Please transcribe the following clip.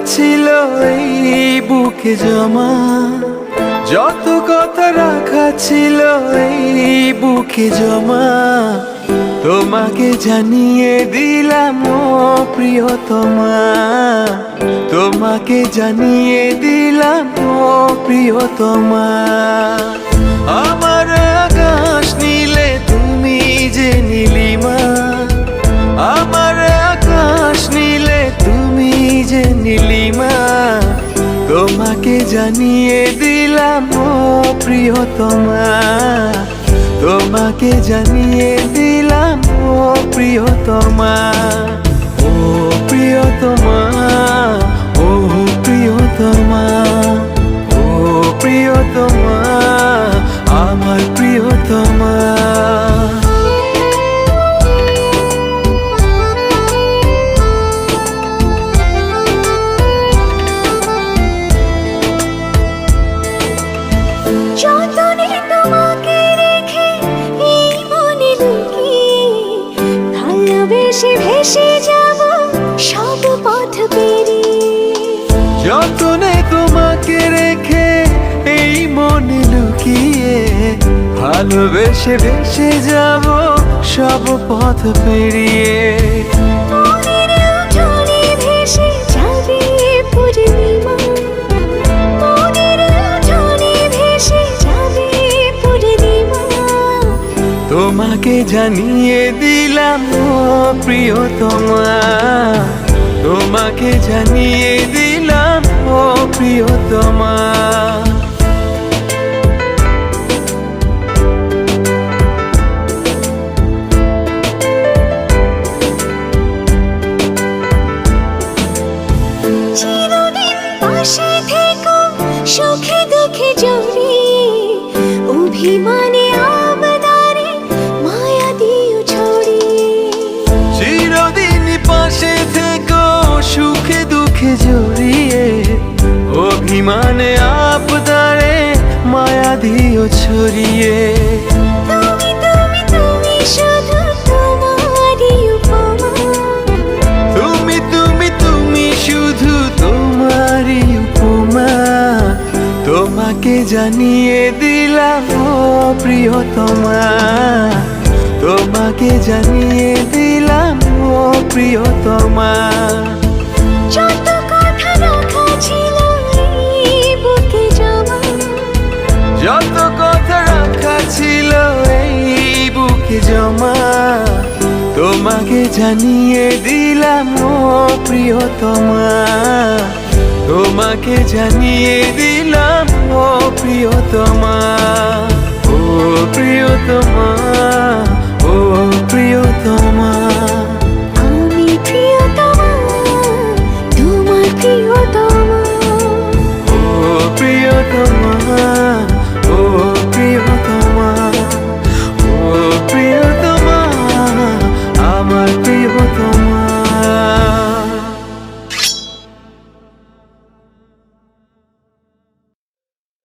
ছিল এই বুকে জমা, যত কথা রাখা ছিল এই বুকে জমা, তোমাকে জানিয়ে দিলাম ও প্রিয়তমা, তোমাকে জানিয়ে দিলাম ও প্রিয়তমা। আমার আকাশ নীলে তুমি যে নীলিমা, আমার আকাশ নীলে তুমি যে নীলিমা, তোমাকে জানিয়ে দিলাম ও প্রিয়তমা, তোমাকে জানিয়ে দিলাম ও প্রিয়তমা। ও প্রিয়তমা, ও প্রিয়তমা, ও প্রিয়তমা, আমার প্রিয়তমা। যতনে তোমাকে রেখে এই মনে লুকিয়ে, ভালোবেসে ভেসে যাব সব পথ পেরিয়ে। যতনে তোমাকে রেখে এই মনে লুকিয়ে, ভালোবেসে ভেসে যাব সব পথ পেরিয়ে। মনের উঠোনে ভেসে যাবে পূর্ণিমা, মনের উঠোনে ভেসে যাবে পূর্ণিমা, তোমাকে জানিয়ে দিলাম ও প্রিয়তমা, তোমাকে জানিয়ে দিলাম ও প্রিয়তমা। চিরদিন পাশে থেকো সুখে দুঃখে জড়িয়ে, অভিমানে আবদারে মায়া দিও ছড়িয়ে। চিরদিন পাশে থেকো সুখে দুঃখে জড়িয়ে, অভিমানে আবদারে মায়া দিও ছড়িয়ে। তুমি তুমি তুমি শুধু তোমারই উপমা, তুমি তুমি তুমি শুধু তোমারই উপমা, তোমাকে জানিয়ে দিলাম ও প্রিয়তমা, তোমাকে জানিয়ে দিলাম ও প্রিয়তমা। যত কথা রাখা ছিল এই বুকে জমা, যত কথা রাখা ছিল এই বুকে জমা, তোমাকে জানিয়ে দিলাম ও প্রিয়তমা, তোমাকে জানিয়ে দিলাম ও প্রিয়তমা, ও প্রিয়তমা।